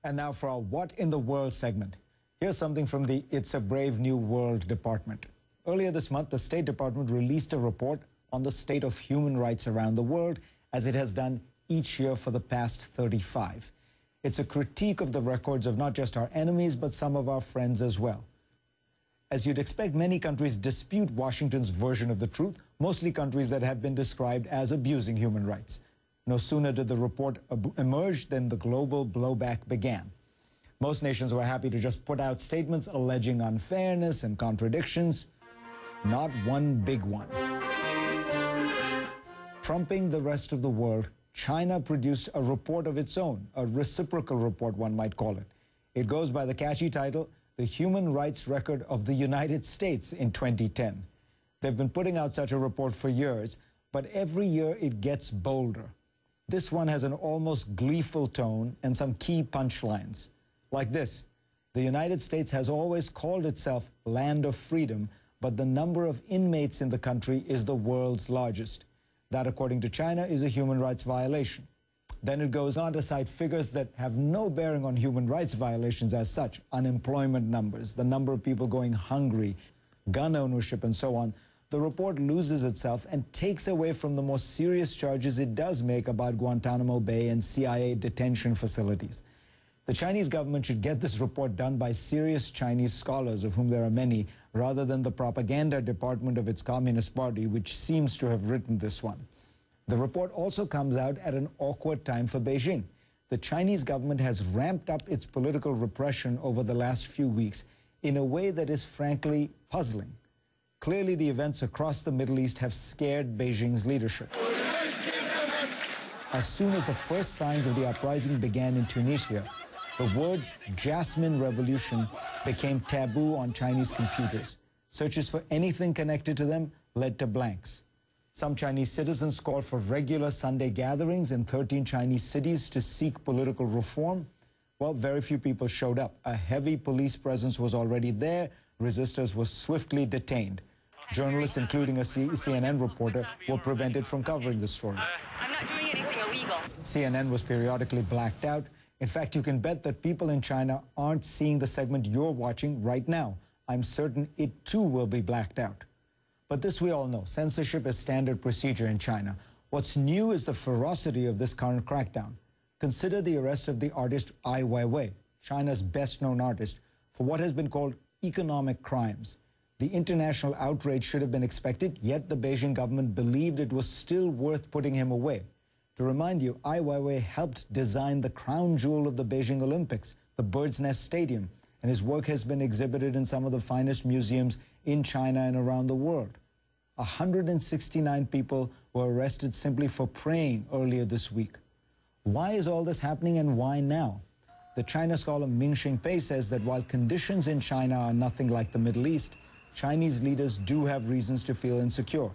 And now for our What in the World segment. Here's something from the It's a Brave New World department. Earlier this month, the State Department released a report on the state of human rights around the world, as it has done each year for the past 35. It's a critique of the records of not just our enemies, but some of our friends as well. As you'd expect, many countries dispute Washington's version of the truth, mostly countries that have been described as abusing human rights. No sooner did the report emerge than the global blowback began. Most nations were happy to just put out statements alleging unfairness and contradictions. Not one big one. Trumping the rest of the world, China produced a report of its own, a reciprocal report, one might call it. It goes by the catchy title, The Human Rights Record of the United States in 2010. They've been putting out such a report for years, but every year it gets bolder. This one has an almost gleeful tone and some key punchlines. Like this: the United States has always called itself land of freedom, but the number of inmates in the country is the world's largest. That, according to China, is a human rights violation. Then it goes on to cite figures that have no bearing on human rights violations as such: unemployment numbers, the number of people going hungry, gun ownership, and so on. The report loses itself and takes away from the more serious charges it does make about Guantanamo Bay and CIA detention facilities. The Chinese government should get this report done by serious Chinese scholars, of whom there are many, rather than the propaganda department of its Communist Party, which seems to have written this one. The report also comes out at an awkward time for Beijing. The Chinese government has ramped up its political repression over the last few weeks in a way that is frankly puzzling. Clearly, the events across the Middle East have scared Beijing's leadership. As soon as the first signs of the uprising began in Tunisia, the words Jasmine Revolution became taboo on Chinese computers. Searches for anything connected to them led to blanks. Some Chinese citizens called for regular Sunday gatherings in 13 Chinese cities to seek political reform. Well, very few people showed up. A heavy police presence was already there. Resistors were swiftly detained. Journalists, including a CNN reporter, were prevented from covering the story. I'm not doing anything illegal. CNN was periodically blacked out. In fact, you can bet that people in China aren't seeing the segment you're watching right now. I'm certain it too will be blacked out. But this we all know. Censorship is standard procedure in China. What's new is the ferocity of this current crackdown. Consider the arrest of the artist Ai Weiwei, China's best-known artist, for what has been called economic crimes. The international outrage should have been expected, yet the Beijing government believed it was still worth putting him away. To remind you, Ai Weiwei helped design the crown jewel of the Beijing Olympics, the Bird's Nest Stadium, and his work has been exhibited in some of the finest museums in China and around the world. 169 people were arrested simply for praying earlier this week. Why is all this happening, and why now? The China scholar Ming Xingpei says that while conditions in China are nothing like the Middle East, Chinese leaders do have reasons to feel insecure.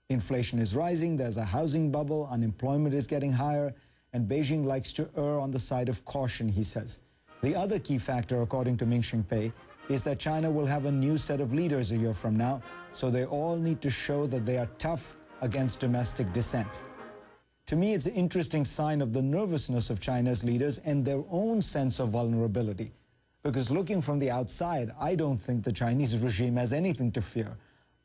Inflation is rising, there's a housing bubble, unemployment is getting higher, and Beijing likes to err on the side of caution, he says. The other key factor, according to Ming Xingpei, is that China will have a new set of leaders a year from now, so they all need to show that they are tough against domestic dissent. To me, it's an interesting sign of the nervousness of China's leaders and their own sense of vulnerability. Because looking from the outside, I don't think the Chinese regime has anything to fear.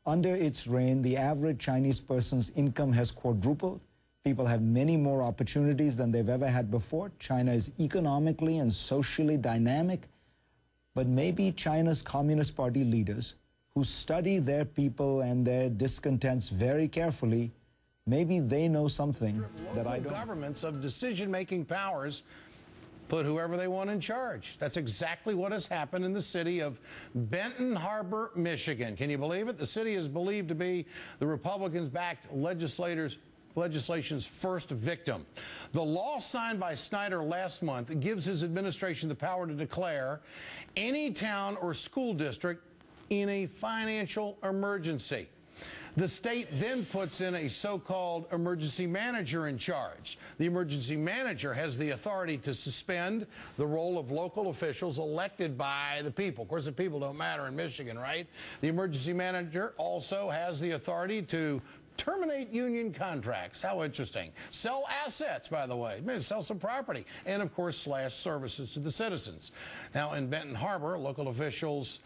Under its reign, the average Chinese person's income has quadrupled. People have many more opportunities than they've ever had before. China is economically and socially dynamic. But maybe China's Communist Party leaders, who study their people and their discontents very carefully, maybe they know something that I don't. Governments of decision-making powers put whoever they want in charge. That's exactly what has happened in the city of Benton Harbor, Michigan. Can you believe it? The city is believed to be the Republicans-backed legislation's first victim. The law signed by Snyder last month gives his administration the power to declare any town or school district in a financial emergency. The state then puts in a so-called emergency manager in charge. The emergency manager has the authority to suspend the role of local officials elected by the people. Of course, the people don't matter in Michigan, right? The emergency manager also has the authority to terminate union contracts. How interesting. Sell assets, by the way. Maybe sell some property. And, of course, slash services to the citizens. Now, in Benton Harbor, local officials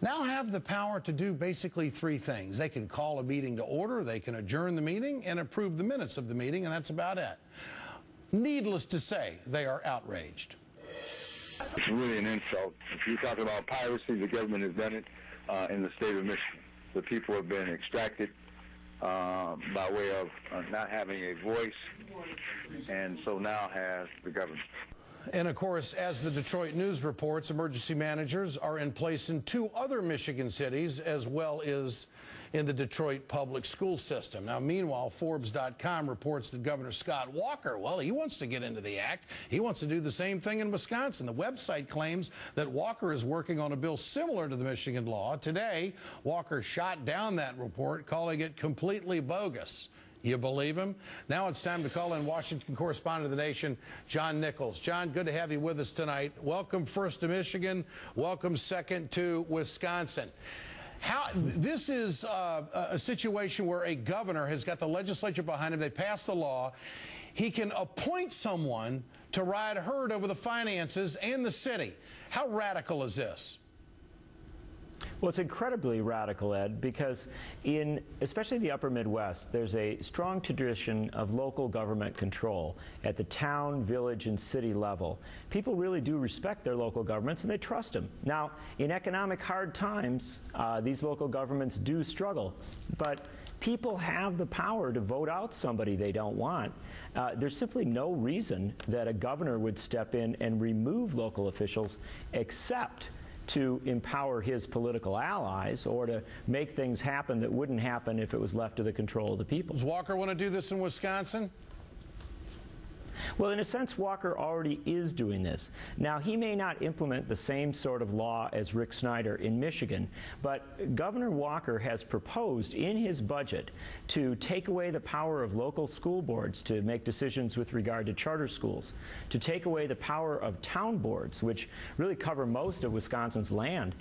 now have the power to do basically three things. They can call a meeting to order, they can adjourn the meeting, and approve the minutes of the meeting, and that's about it. Needless to say, they are outraged. It's really an insult. If you're talking about piracy, the government has done it in the state of Michigan. The people have been extracted by way of not having a voice, and so now has the government. And, of course, as the Detroit News reports, emergency managers are in place in 2 other Michigan cities, as well as in the Detroit public school system. Now, meanwhile, Forbes.com reports that Governor Scott Walker, well, he wants to get into the act. He wants to do the same thing in Wisconsin. The website claims that Walker is working on a bill similar to the Michigan law. Today, Walker shot down that report, calling it completely bogus. You believe him? Now it's time to call in Washington correspondent of the Nation, John Nichols. John, good to have you with us tonight. Welcome first to Michigan. Welcome second to Wisconsin. This is a situation where a governor has got the legislature behind him. They passed the law. He can appoint someone to ride herd over the finances and the city. How radical is this? Well, it's incredibly radical, Ed, because in especially the upper Midwest, there's a strong tradition of local government control at the town, village, and city level. People really do respect their local governments, and they trust them. Now, in economic hard times, these local governments do struggle, but people have the power to vote out somebody they don't want. There's simply no reason that a governor would step in and remove local officials except to empower his political allies or to make things happen that wouldn't happen if it was left to the control of the people. Does Walker want to do this in Wisconsin? Well, in a sense, Walker already is doing this. Now, he may not implement the same sort of law as Rick Snyder in Michigan, but Governor Walker has proposed in his budget to take away the power of local school boards to make decisions with regard to charter schools, to take away the power of town boards, which really cover most of Wisconsin's land,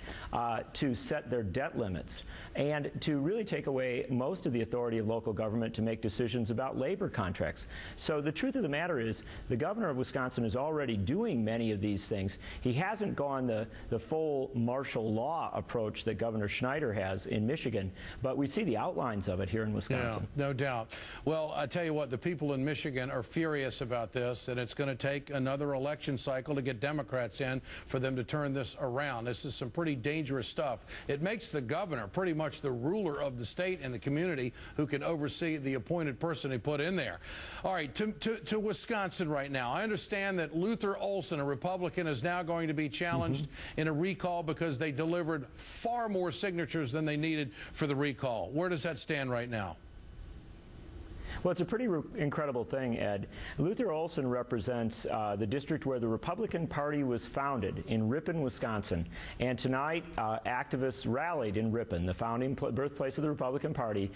to set their debt limits, and to really take away most of the authority of local government to make decisions about labor contracts. So the truth of the matter is, the governor of Wisconsin is already doing many of these things. He hasn't gone the full martial law approach that Governor Snyder has in Michigan, but we see the outlines of it here in Wisconsin. Yeah, no doubt. Well, I tell you what, the people in Michigan are furious about this, and it's going to take another election cycle to get Democrats in for them to turn this around. This is some pretty dangerous stuff. It makes the governor pretty much the ruler of the state and the community who can oversee the appointed person he put in there. All right, to Wisconsin right now. I understand that Luther Olson, a Republican, is now going to be challenged in a recall because they delivered far more signatures than they needed for the recall. Where does that stand right now? Well, it's a pretty incredible thing, Ed. Luther Olson represents the district where the Republican Party was founded in Ripon, Wisconsin. And tonight, activists rallied in Ripon, the founding birthplace of the Republican Party,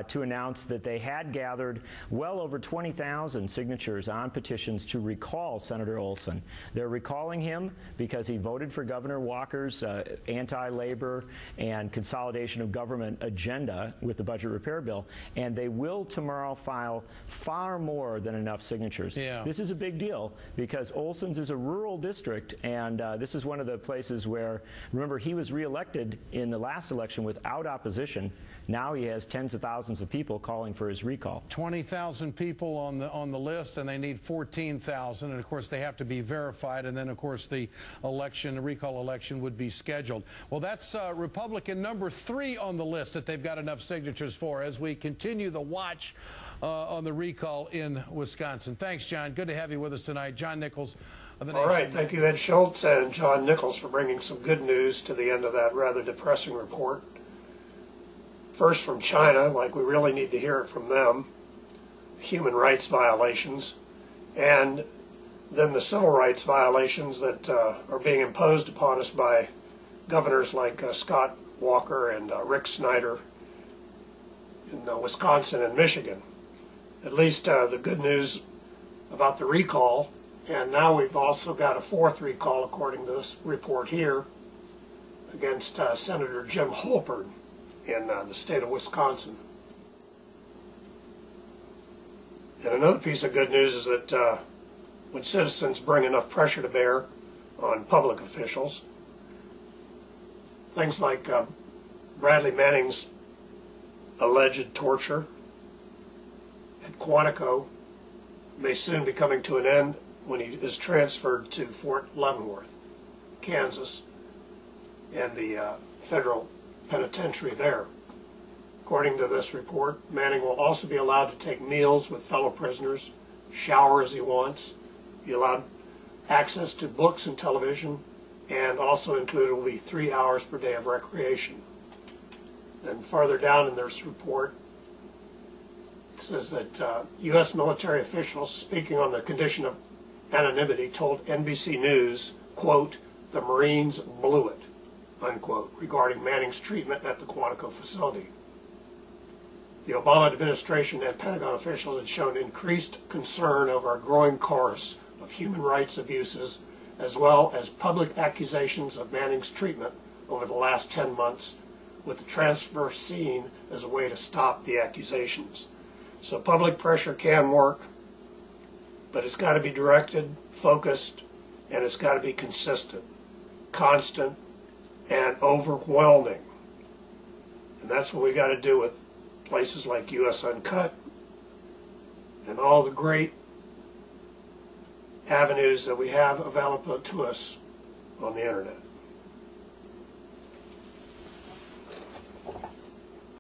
to announce that they had gathered well over 20,000 signatures on petitions to recall Senator Olson. They're recalling him because he voted for Governor Walker's anti-labor and consolidation of government agenda with the budget repair bill. And they will tomorrow file far more than enough signatures. Yeah. This is a big deal because Olson's is a rural district, and this is one of the places where, remember, he was reelected in the last election without opposition. Now he has tens of thousands of people calling for his recall. 20,000 people on the list, and they need 14,000, and of course they have to be verified, and then of course the recall election would be scheduled. Well, that's Republican number 3 on the list that they've got enough signatures for as we continue the watch on the recall in Wisconsin. Thanks, John. Good to have you with us tonight. John Nichols of the Nation. All right. Thank you, Ed Shutlz and John Nichols, for bringing some good news to the end of that rather depressing report. First, from China, like we really need to hear it from them, human rights violations, and then the civil rights violations that are being imposed upon us by governors like Scott Walker and Rick Snyder in Wisconsin and Michigan. At least the good news about the recall, and now we've also got a 4th recall according to this report here against Senator Jim Holpern in the state of Wisconsin. And another piece of good news is that when citizens bring enough pressure to bear on public officials, things like Bradley Manning's alleged torture at Quantico may soon be coming to an end when he is transferred to Fort Leavenworth, Kansas, and the federal penitentiary there. According to this report, Manning will also be allowed to take meals with fellow prisoners, shower as he wants, be allowed access to books and television, and also included will be 3 hours per day of recreation. Then farther down in this report, it says that U.S. military officials speaking on the condition of anonymity told NBC News, quote, "The Marines blew it," unquote, regarding Manning's treatment at the Quantico facility. The Obama administration and Pentagon officials had shown increased concern over a growing chorus of human rights abuses, as well as public accusations of Manning's treatment over the last 10 months, with the transfer seen as a way to stop the accusations. So public pressure can work, but it's got to be directed, focused, and it's got to be consistent, constant, and overwhelming. And that's what we got to do with places like U.S. Uncut and all the great avenues that we have available to us on the internet.